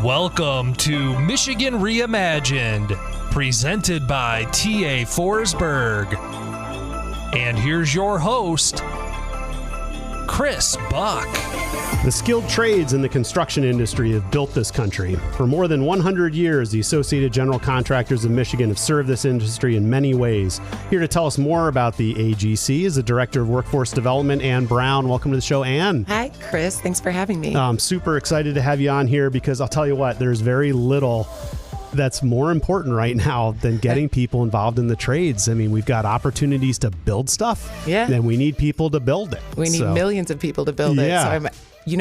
Welcome to Michigan Reimagined, presented by T.A. Forsberg. And here's your host, Chris Buck. The skilled trades in the construction industry have built this country. For more than 100 years, the Associated General Contractors of Michigan have served this industry in many ways. Here to tell us more about the AGC is the Director of Workforce Development, Ann Brown. Welcome to the show, Ann. Hi, Chris. Thanks for having me. I'm super excited to have you on here because I'll tell you what, there's very little that's more important right now than getting people involved in the trades. I mean, we've got opportunities to build stuff, and we need people to build it. We need millions of people to build it. So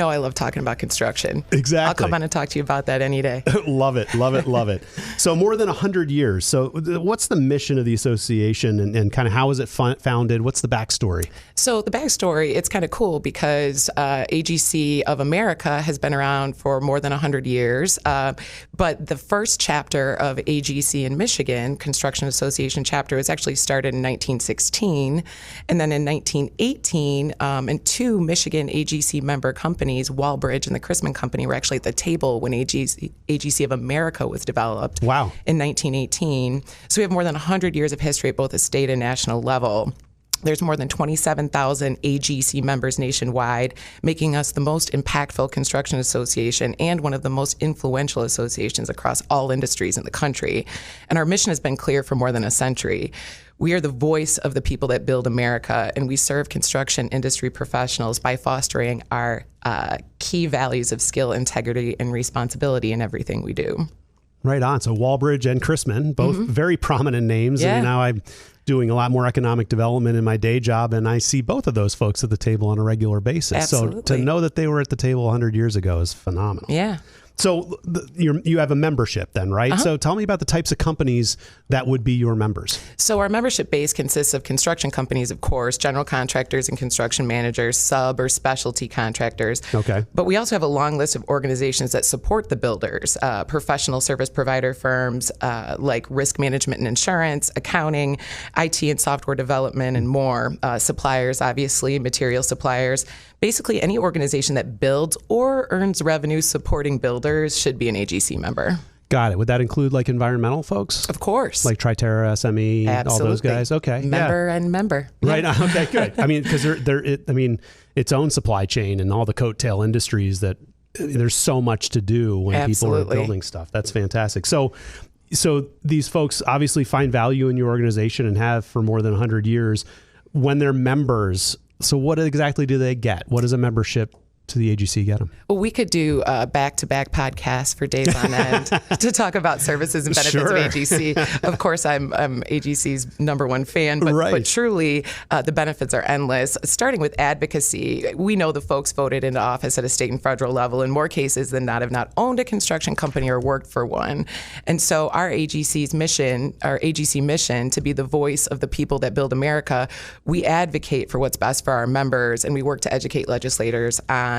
I love talking about construction. Exactly. I'll come on and talk to you about that any day. Love it, love it, love it. So more than 100 years. So what's the mission of the association and kind of how was it founded? What's the backstory? So the backstory, it's kind of cool because AGC of America has been around for more than 100 years. But the first chapter of AGC in Michigan, Construction Association chapter, was actually started in 1916. And then in 1918, and two Michigan AGC member companies, Walbridge and the Chrisman Company, were actually at the table when AGC of America was developed. Wow. In 1918. So we have more than 100 years of history at both a state and national level. There's more than 27,000 AGC members nationwide, making us the most impactful construction association and one of the most influential associations across all industries in the country. And our mission has been clear for more than a century. We are the voice of the people that build America, and we serve construction industry professionals by fostering our key values of skill, integrity, and responsibility in everything we do. Right on. So Walbridge and Chrisman, both very prominent names. Yeah. And now I'm doing a lot more economic development in my day job, and I see both of those folks at the table on a regular basis. Absolutely. So to know that they were at the table 100 years ago is phenomenal. Yeah. So you have a membership then, right? So tell me about the types of companies that would be your members. So our membership base consists of construction companies, of course, general contractors and construction managers, sub or specialty contractors. Okay. But we also have a long list of organizations that support the builders, professional service provider firms like risk management and insurance, accounting, IT and software development, and more. Suppliers, obviously, material suppliers. Basically, any organization that builds or earns revenue supporting builders should be an AGC member. Got it. Would that include like environmental folks? Of course. Like Triterra, SME, Absolutely. all those guys? Okay. Member and member. Right. Okay, good. I mean, because its own supply chain and all the coattail industries that there's so much to do when people are building stuff. That's fantastic. So these folks obviously find value in your organization and have for more than 100 years. When they're members, so what exactly do they get? What does a membership to the AGC get them? Well, we could do back-to-back podcasts for days on end to talk about services and benefits of AGC. Of course, I'm AGC's number one fan, but truly the benefits are endless. Starting with advocacy, we know the folks voted into office at a state and federal level in more cases than not have not owned a construction company or worked for one. And so our AGC mission to be the voice of the people that build America, we advocate for what's best for our members, and we work to educate legislators on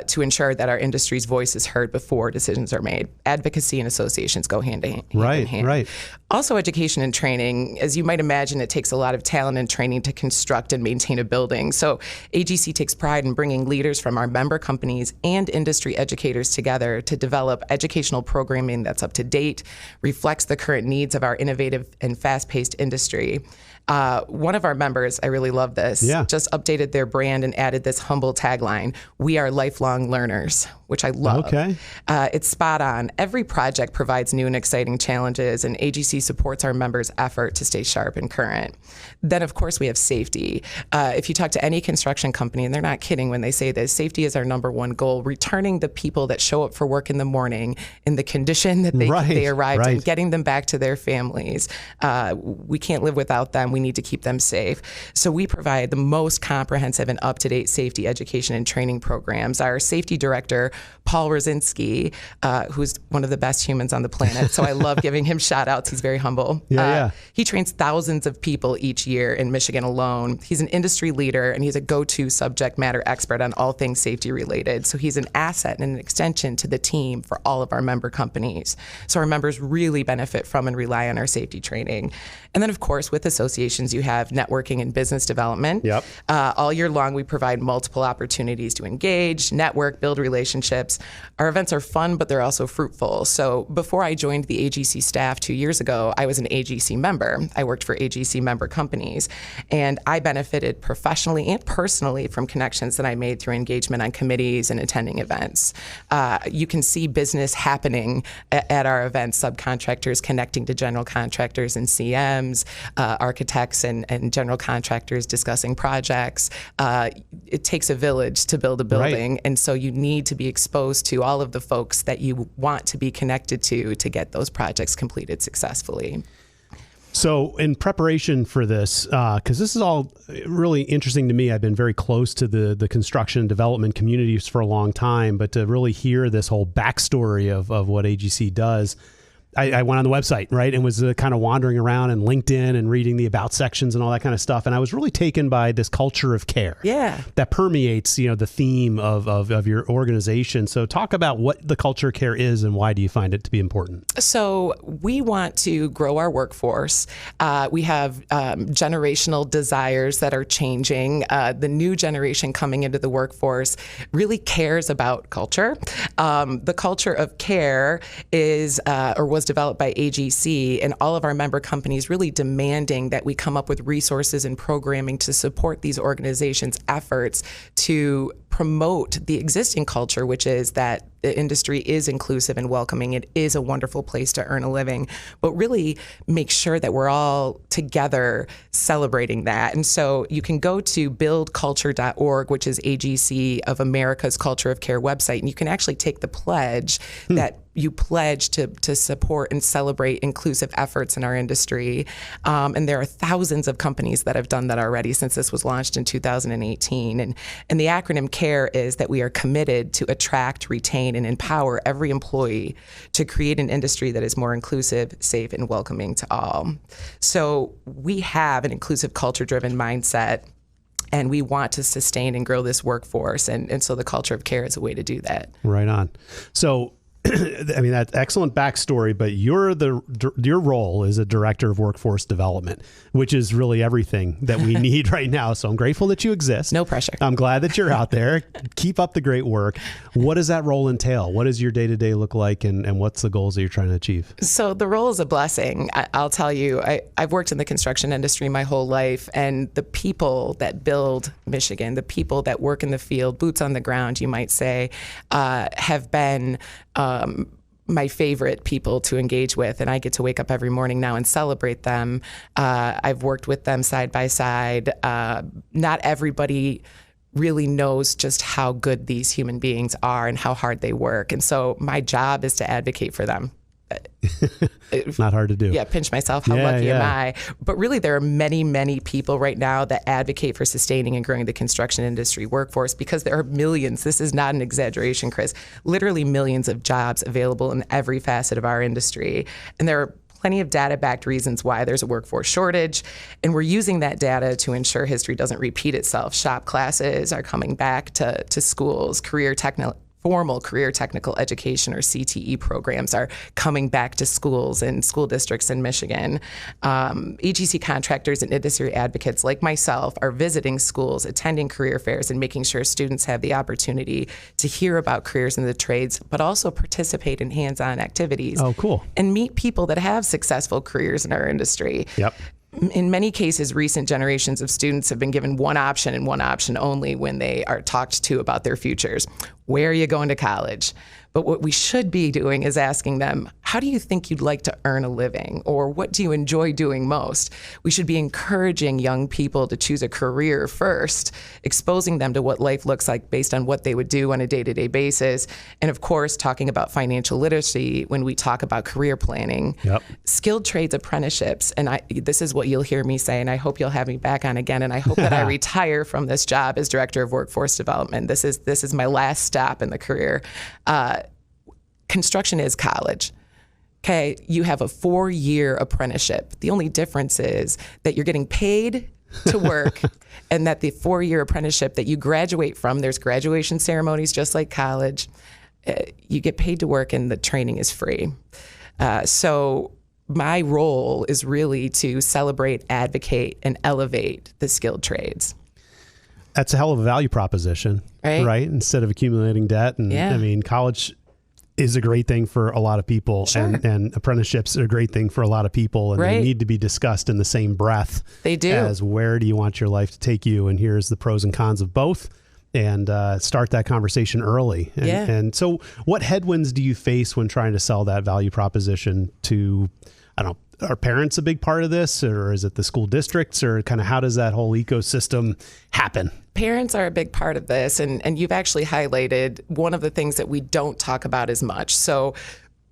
to ensure that our industry's voice is heard before decisions are made. Advocacy and associations go hand in hand. Right. Also, education and training. As you might imagine, it takes a lot of talent and training to construct and maintain a building. So AGC takes pride in bringing leaders from our member companies and industry educators together to develop educational programming that's up to date, reflects the current needs of our innovative and fast-paced industry. One of our members, I really love this, just updated their brand and added this humble tagline, "We are lifelong learners," which I love. Okay. It's spot on. Every project provides new and exciting challenges, and AGC supports our members' effort to stay sharp and current. Then, of course, we have safety. If you talk to any construction company, and they're not kidding when they say this, safety is our number one goal, returning the people that show up for work in the morning in the condition that they arrived in, getting them back to their families. We can't live without them. We need to keep them safe. So we provide the most comprehensive and up-to-date safety education and training programs. Our safety director, Paul Rosinski, who's one of the best humans on the planet, so I love giving him shout-outs. He's very humble. He trains thousands of people each year in Michigan alone. He's an industry leader, and he's a go-to subject matter expert on all things safety-related. So he's an asset and an extension to the team for all of our member companies. So our members really benefit from and rely on our safety training. And then, of course, with associations, you have networking and business development. All year long, we provide multiple opportunities to engage, network, build relationships, relationships. Our events are fun, but they're also fruitful. So before I joined the AGC staff 2 years ago, I was an AGC member. I worked for AGC member companies, and I benefited professionally and personally from connections that I made through engagement on committees and attending events. You can see business happening at our events, subcontractors connecting to general contractors and CMs, architects and general contractors discussing projects. It takes a village to build a building, right. And so you need to be exposed to all of the folks that you want to be connected to get those projects completed successfully. So in preparation for this, because this is all really interesting to me, I've been very close to the construction and development communities for a long time, but to really hear this whole backstory of what AGC does, I went on the website, right, and was kind of wandering around and LinkedIn and reading the about sections and all that kind of stuff. And I was really taken by this culture of care that permeates, the theme of your organization. So talk about what the culture of care is and why do you find it to be important? So we want to grow our workforce. We have generational desires that are changing. The new generation coming into the workforce really cares about culture. The culture of care is, or was developed by AGC, and all of our member companies really demanding that we come up with resources and programming to support these organizations' efforts to promote the existing culture, which is that the industry is inclusive and welcoming. It is a wonderful place to earn a living, but really make sure that we're all together celebrating that. And so you can go to buildculture.org, which is AGC of America's Culture of Care website, and you can actually take the pledge that you pledge to support and celebrate inclusive efforts in our industry. And there are thousands of companies that have done that already since this was launched in 2018. And the acronym CARE is that we are committed to attract, retain, and empower every employee to create an industry that is more inclusive, safe, and welcoming to all. So we have an inclusive culture-driven mindset, and we want to sustain and grow this workforce. And so the culture of care is a way to do that. Right on. So I mean, that's excellent backstory, but your role is a director of workforce development, which is really everything that we need right now. So I'm grateful that you exist. No pressure. I'm glad that you're out there. Keep up the great work. What does that role entail? What does your day-to-day look like, and what's the goals that you're trying to achieve? So the role is a blessing. I'll tell you, I've worked in the construction industry my whole life, and the people that build Michigan, the people that work in the field, boots on the ground, you might say, have been my favorite people to engage with, and I get to wake up every morning now and celebrate them. I've worked with them side by side. Not everybody really knows just how good these human beings are and how hard they work, and so my job is to advocate for them. Not hard to do. Yeah, pinch myself. How lucky am I? But really, there are many, many people right now that advocate for sustaining and growing the construction industry workforce, because there are millions. This is not an exaggeration, Chris. Literally millions of jobs available in every facet of our industry. And there are plenty of data-backed reasons why there's a workforce shortage, and we're using that data to ensure history doesn't repeat itself. Shop classes are coming back to schools. Formal career technical education, or CTE programs, are coming back to schools and school districts in Michigan. AGC contractors and industry advocates like myself are visiting schools, attending career fairs, and making sure students have the opportunity to hear about careers in the trades, but also participate in hands-on activities. Oh, cool. And meet people that have successful careers in our industry. Yep. In many cases, recent generations of students have been given one option and one option only when they are talked to about their futures. Where are you going to college? But what we should be doing is asking them, how do you think you'd like to earn a living? Or what do you enjoy doing most? We should be encouraging young people to choose a career first, exposing them to what life looks like based on what they would do on a day-to-day basis. And of course, talking about financial literacy when we talk about career planning. Yep. Skilled trades apprenticeships. And this is what you'll hear me say, and I hope you'll have me back on again. And I hope that I retire from this job as Director of Workforce Development. This is my last stop in the career. Construction is college. Okay, you have a 4-year apprenticeship. The only difference is that you're getting paid to work and that the 4-year apprenticeship that you graduate from, there's graduation ceremonies just like college. You get paid to work and the training is free. So my role is really to celebrate, advocate, and elevate the skilled trades. That's a hell of a value proposition, right? Instead of accumulating debt. And I mean, college is a great thing for a lot of people, and apprenticeships are a great thing for a lot of people, and they need to be discussed in the same breath. They do. As where do you want your life to take you, and here's the pros and cons of both, and start that conversation early. And so what headwinds do you face when trying to sell that value proposition to, I don't know, are parents a big part of this, or is it the school districts, or kind of how does that whole ecosystem happen? Parents are a big part of this, and you've actually highlighted one of the things that we don't talk about as much. So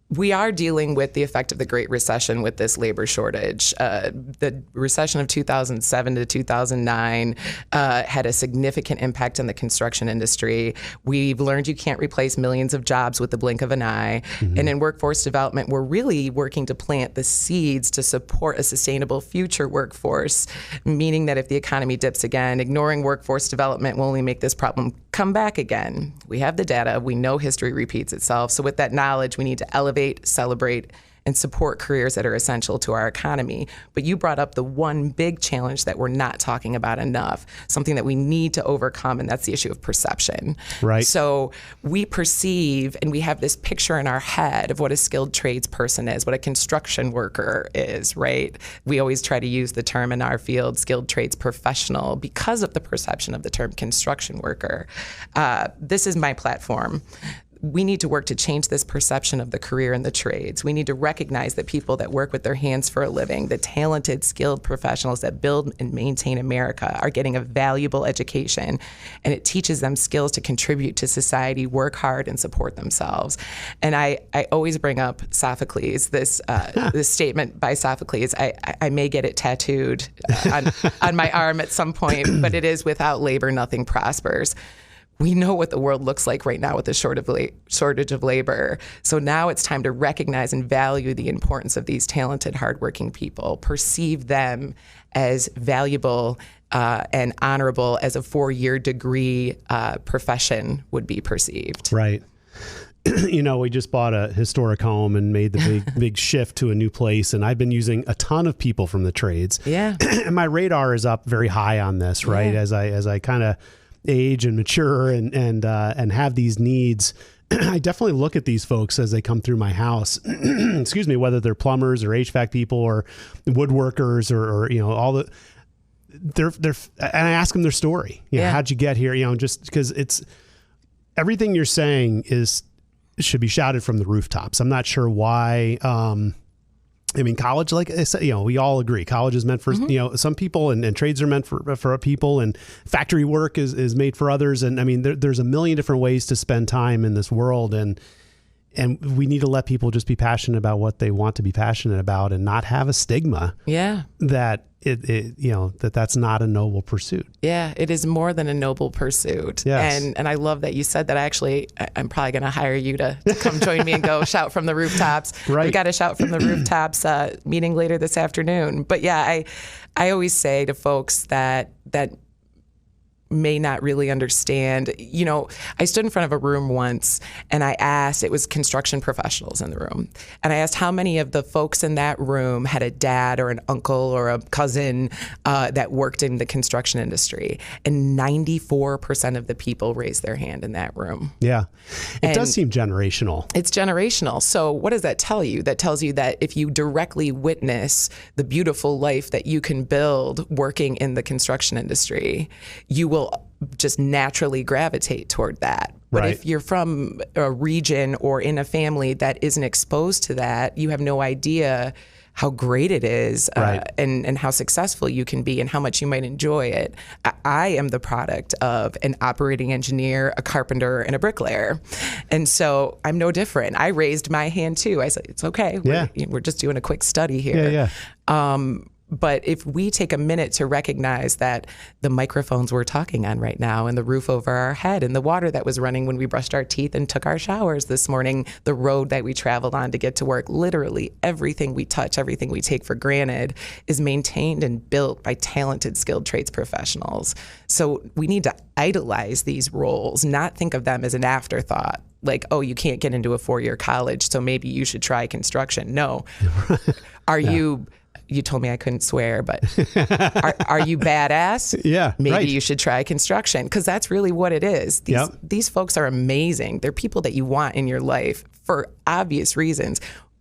we are dealing with the effect of the Great Recession with this labor shortage. The recession of 2007 to 2009 had a significant impact on the construction industry. We've learned you can't replace millions of jobs with the blink of an eye. And in workforce development, we're really working to plant the seeds to support a sustainable future workforce, meaning that if the economy dips again, ignoring workforce development will only make this problem come back again. We have the data. We know history repeats itself. So with that knowledge, we need to elevate, celebrate, and support careers that are essential to our economy. But you brought up the one big challenge that we're not talking about enough, something that we need to overcome, and that's the issue of perception. Right. So we perceive, and we have this picture in our head of what a skilled trades person is, what a construction worker is, right? We always try to use the term in our field, skilled trades professional, because of the perception of the term construction worker. This is my platform. We need to work to change this perception of the career and the trades. We need to recognize that people that work with their hands for a living, the talented, skilled professionals that build and maintain America, are getting a valuable education, and it teaches them skills to contribute to society, work hard, and support themselves. And I always bring up Sophocles, this statement by Sophocles. I may get it tattooed on my arm at some point, but it is, without labor, nothing prospers. We know what the world looks like right now with the shortage of labor. So now it's time to recognize and value the importance of these talented, hardworking people, perceive them as valuable and honorable as a 4-year degree profession would be perceived. Right. You know, we just bought a historic home and made the big shift to a new place. And I've been using a ton of people from the trades. Yeah. And my radar is up very high on this, right? Yeah. As I kind of age and mature and have these needs, I definitely look at these folks as they come through my house, excuse me, whether they're plumbers or HVAC people or woodworkers or you know, all the, they're, and I ask them their story. You know, how'd you get here? You know, just because it's, everything you're saying should be shouted from the rooftops. I'm not sure why, I mean, college, like I said, you know, we all agree college is meant for, you know, some people, and trades are meant for people, and factory work is made for others. And I mean, there's a million different ways to spend time in this world. And we need to let people just be passionate about what they want to be passionate about, and not have a stigma. Yeah. That it you know, that's not a noble pursuit. Yeah, it is more than a noble pursuit. Yes. And I love that you said that. I'm probably going to hire you to come join me and go shout from the rooftops. Right. We got a shout from the rooftops meeting later this afternoon. But yeah, I always say to folks that may not really understand. You know, I stood in front of a room once and I asked, it was construction professionals in the room, and I asked how many of the folks in that room had a dad or an uncle or a cousin that worked in the construction industry, and 94% of the people raised their hand in that room. Yeah. It does seem generational. It's generational. So what does that tell you? That tells you that if you directly witness the beautiful life that you can build working in the construction industry, you will just naturally gravitate toward that. But if you're from a region or in a family that isn't exposed to that, you have no idea how great it is, and how successful you can be and how much you might enjoy it. I am the product of an operating engineer, a carpenter, and a bricklayer. And so I'm no different. I raised my hand too. I said, it's okay. We're just doing a quick study here. But if we take a minute to recognize that the microphones we're talking on right now, and the roof over our head, and the water that was running when we brushed our teeth and took our showers this morning, the road that we traveled on to get to work, literally everything we touch, everything we take for granted is maintained and built by talented, skilled trades professionals. So we need to idolize these roles, not think of them as an afterthought. Like, oh, you can't get into a 4-year college, so maybe you should try construction. No. Are you you told me I couldn't swear, but are you badass? Yeah, Maybe right. you should try construction, because that's really what it is. These folks are amazing. They're people that you want in your life for obvious reasons.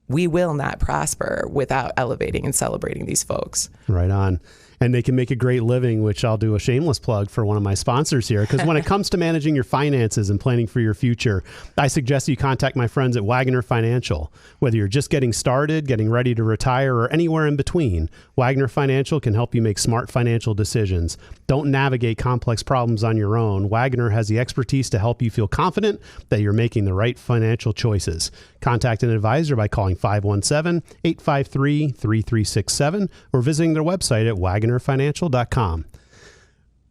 We will not prosper without elevating and celebrating these folks. Right on. And they can make a great living, which I'll do a shameless plug for one of my sponsors here. Because when it comes to managing your finances and planning for your future, I suggest you contact my friends at Wagner Financial. Whether you're just getting started, getting ready to retire, or anywhere in between, Wagner Financial can help you make smart financial decisions. Don't navigate complex problems on your own. Wagner has the expertise to help you feel confident that you're making the right financial choices. Contact an advisor by calling 517-853-3367 or visiting their website at wagnerfinancial.com,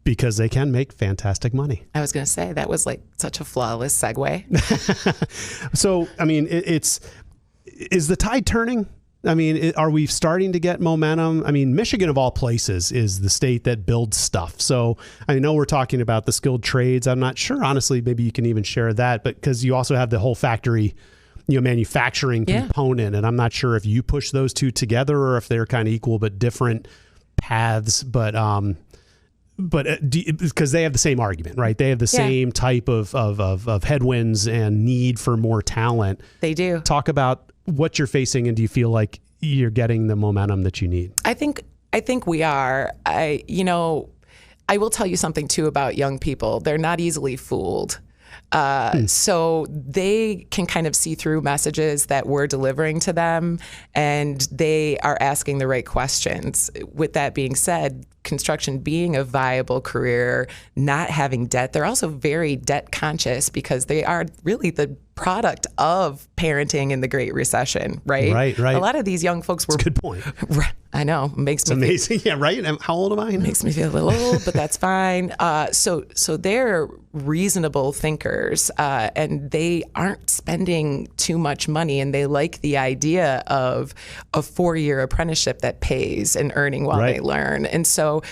because they can make fantastic money. I was going to say, that was like such a flawless segue. So, I mean, is the tide turning? I mean, are we starting to get momentum? I mean, Michigan, of all places, is the state that builds stuff. So I know we're talking about the skilled trades. I'm not sure, honestly, maybe you can even share that, but because you also have the whole factory, manufacturing component. And I'm not sure if you push those two together or if they're kind of equal but different paths. But because they have the same argument, right? They have the same type of headwinds and need for more talent. They do. Talk about what you're facing, and do you feel like you're getting the momentum that you need? I think we are. I will tell you something too about young people. They're not easily fooled. So they can kind of see through messages that we're delivering to them, and they are asking the right questions. With that being said, construction being a viable career, not having debt, they're also very debt conscious because they are really the product of parenting in the Great Recession, right? Right. A lot of these young folks were... That's a good point. I know. Makes it's me amazing. Yeah, right? How old am I? Makes me feel a little old, but that's fine. So they're reasonable thinkers, and they aren't spending too much money, and they like the idea of a 4-year apprenticeship that pays and earning while they learn. And so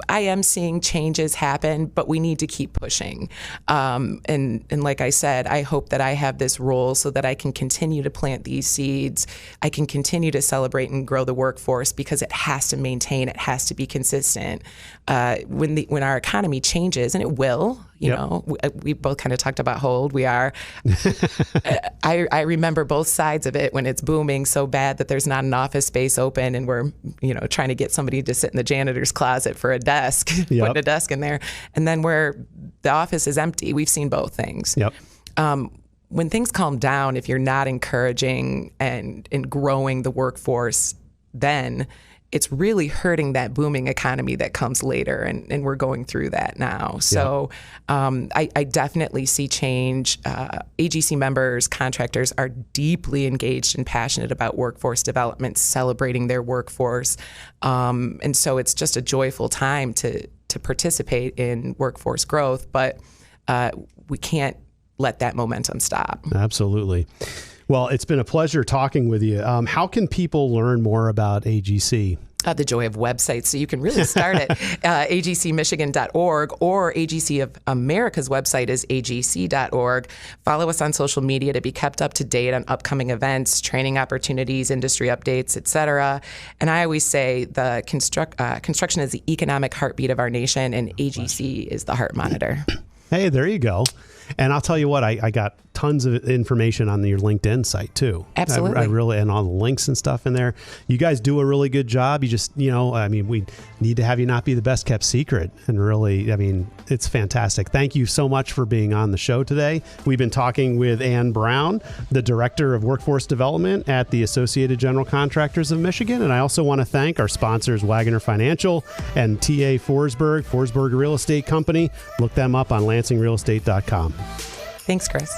I am seeing changes happen, but we need to keep pushing. And like I said, I hope that I have this role so that I can continue to plant these seeds. I can continue to celebrate and grow the workforce, because it has to maintain, it has to be consistent. When our economy changes, and it will, we both kind of talked about how old we are. I remember both sides of it, when it's booming so bad that there's not an office space open, and we're, trying to get somebody to sit in the janitor's closet for a desk, putting a desk in there, and then where the office is empty. We've seen both things. When things calm down, if you're not encouraging and growing the workforce, then it's really hurting that booming economy that comes later, and we're going through that now. So I definitely see change. AGC members, contractors are deeply engaged and passionate about workforce development, celebrating their workforce. And so it's just a joyful time to participate in workforce growth, but we can't let that momentum stop. Absolutely. Well, it's been a pleasure talking with you. How can people learn more about AGC? The joy of websites. So you can really start at agcmichigan.org, or AGC of America's website is agc.org. Follow us on social media to be kept up to date on upcoming events, training opportunities, industry updates, etc. And I always say the construction is the economic heartbeat of our nation, and AGC is the heart monitor. Hey, there you go. And I'll tell you what, I got tons of information on your LinkedIn site too. Absolutely. I really, and all the links and stuff in there. You guys do a really good job. You just, we need to have you not be the best kept secret. And really, it's fantastic. Thank you so much for being on the show today. We've been talking with Ann Brown, the Director of Workforce Development at the Associated General Contractors of Michigan. And I also want to thank our sponsors, Wagner Financial and TA Forsberg Real Estate Company. Look them up on lansingrealestate.com. Thanks, Chris.